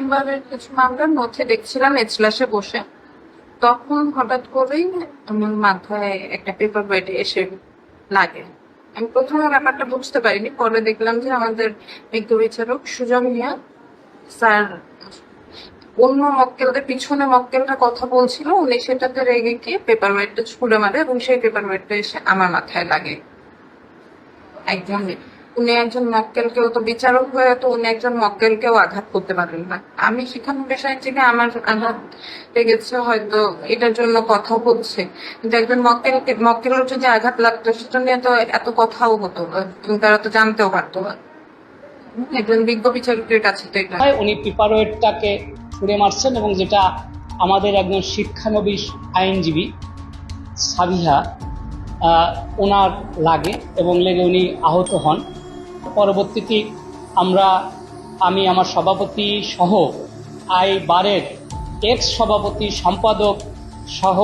চেম্বারের কিছু মামলার মধ্যে দেখছিলাম এজলাসে বসে, তখন হঠাৎ করেই আমার মাথায় একটা পেপার ওয়েট এসে লাগে। আমি প্রথমে ব্যাপারটা বুঝতে পারিনি, পরে দেখলাম যে আমাদের বিজ্ঞ বিচারক সুজন মিয়া স্যার অন্য মক্কেলদের পিছনে মক্কেলরা কথা বলছিল, উনি সেটাতে রেগে গিয়ে পেপার ওয়েটটা ছুড়ে মারে এবং সেই পেপার ওয়েটটা এসে আমার মাথায় লাগে। একজন উনি একজন মক্কেলকেও তো বিচারক হয়ে তো উনি একজন মক্কেলকেও আঘাত করতে পারেন না। আমি সেখানে বিষয় থেকে আমার আঘাত লেগেছে, হয়তো এটার জন্য কথা হচ্ছে, কিন্তু একজন মক্কেলের যদি আঘাত লাগতো সেটা নিয়ে তো এত কথাও হতো না, তারা তো জানতেও পারতো না। একজন বিজ্ঞ বিচারকের কাছে তো এটা উনি পেপারওয়েটটাকে ছুঁড়ে মারছেন এবং যেটা আমাদের একজন শিক্ষানবিশ আইনজীবী সাবিহা ওনার লাগে এবং লেগে উনি আহত হন। পরবর্তীতে আমি আমার সভাপতি সহ বারের এক্স সভাপতি সম্পাদক সহ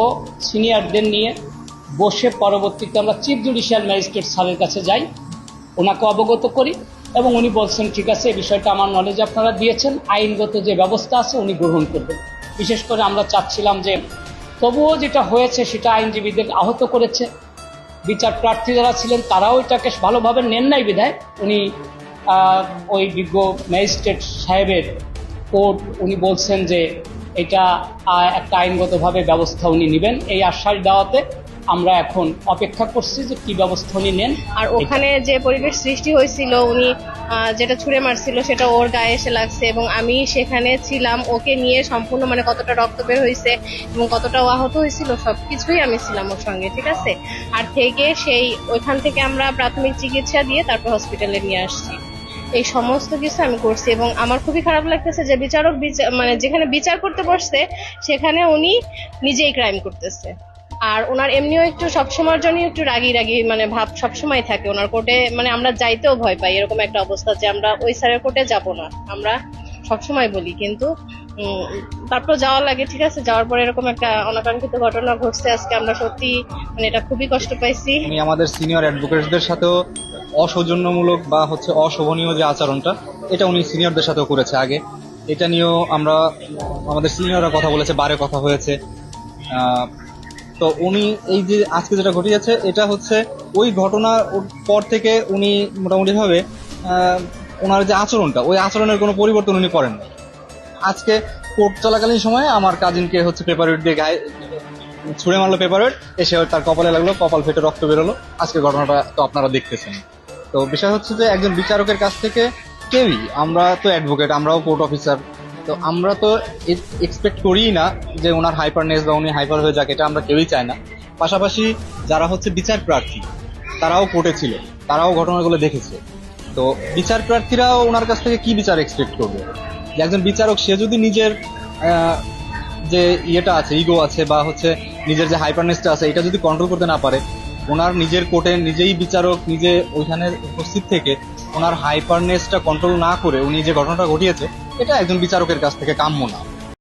সিনিয়রদের নিয়ে বসে পরবর্তীতে আমরা চিফ জুডিশিয়াল ম্যাজিস্ট্রেট স্যারের কাছে যাই, ওনাকে অবগত করি এবং উনি বলছেন ঠিক আছে, এই বিষয়টা আমার নলেজে আপনারা দিয়েছেন, আইনগত যে ব্যবস্থা আছে উনি গ্রহণ করবেন। বিশেষ করে আমরা চাচ্ছিলাম যে তবুও যেটা হয়েছে সেটা আইনজীবীদের আহত করেছে, বিচার প্রার্থী যারা ছিলেন তারাও এটাকে ভালোভাবে নেন নাই বিধায় উনি ওই বিজ্ঞ ম্যাজিস্ট্রেট সাহেবের কোর্ট উনি বলছেন যে এটা একটা আইনগতভাবে ব্যবস্থা উনি নেবেন। এই আশ্বাস দেওয়াতে আমরা এখন অপেক্ষা করছি যে কি ব্যবস্থা উনি নেন। আর ওখানে যে পরিবেশ সৃষ্টি হয়েছিল, উনি যেটা ছুঁড়ে মারছিল সেটা ওর গায়ে এসে লাগছে এবং আমি সেখানে ছিলাম, ওকে নিয়ে সম্পূর্ণ মানে কতটা রক্ত বের হয়েছে এবং কতটা আহত হয়েছিল সবকিছুই আমি ছিলাম ওর সঙ্গে, ঠিক আছে। আর থেকে ওইখান থেকে আমরা প্রাথমিক চিকিৎসা দিয়ে তারপর হসপিটালে নিয়ে আসছি। এই সমস্ত কিছু আমি করছি এবং আমার খুবই খারাপ লাগতেছে যে বিচারক মানে যেখানে বিচার করতে বসছে সেখানে উনি নিজেই ক্রাইম করতেছে। আর ওনার এমনিও একটু সবসময়ের জন্য একটু রাগি মানে ভাব সবসময় থাকে ওনার কোর্টে, মানে আমরা যাইতেও ভয় পাই, এরকম একটা অবস্থা যে আমরা ওই স্যারের কোর্টে যাব না, আমরা সবসময় বলি, কিন্তু তারপর যাওয়া লাগে, ঠিক আছে। যাওয়ার পরে এরকম একটা অনাকাঙ্ক্ষিত ঘটনা ঘটছে আজকে, আমরা সত্যি মানে এটা খুবই কষ্ট পাইছি। উনি আমাদের সিনিয়র অ্যাডভোকেটদের সাথেও অসৌজন্যমূলক বা অশোভনীয় যে আচরণটা, এটা উনি সিনিয়রদের সাথেও করেছে আগে। এটা নিয়েও আমাদের সিনিয়ররা কথা বলেছে, বারে কথা হয়েছে। তো উনি এই যে আজকে যেটা ঘটিয়েছে এটা ওই ঘটনার পর থেকে উনি মোটামুটি ভাবে ওনার যে আচরণটা, ওই আচরণের কোনো পরিবর্তন উনি করেন না। আজকে কোর্ট চলাকালীন সময়ে আমার কাজিনকে পেপার ওয়েট দিয়ে গায়ে ছুঁড়ে মারলো, পেপার ওয়েট এসে তার কপালে লাগলো, কপাল ফেটে রক্ত বেরোলো। আজকে ঘটনাটা তো আপনারা দেখতেছেন। তো বিষয় যে একজন বিচারকের কাছ থেকে কেউই, আমরা তো অ্যাডভোকেট, আমরাও কোর্ট অফিসার, তো আমরা তো এক্সপেক্ট করিই না যে ওনার হাইপারনেস বা উনি হাইপার হয়ে যাক, এটা আমরা কেউই চাই না। পাশাপাশি যারা বিচার প্রার্থী তারাও কোর্টে ছিল, তারাও ঘটনাগুলো দেখেছে। তো বিচার প্রার্থীরাও ওনার কাছ থেকে কি বিচার এক্সপেক্ট করবে? যে একজন বিচারক সে যদি নিজের যে ইয়েটা আছে, ইগো আছে বা নিজের যে হাইপারনেসটা আছে, এটা যদি কন্ট্রোল করতে না পারে, ওনার নিজের কোর্টে নিজেই বিচারক নিজে ওইখানে উপস্থিত থেকে ওনার হাইপারনেসটা কন্ট্রোল না করে উনি যে ঘটনাটা ঘটিয়েছে, এটা একজন বিচারকের কাছ থেকে কাম্য না।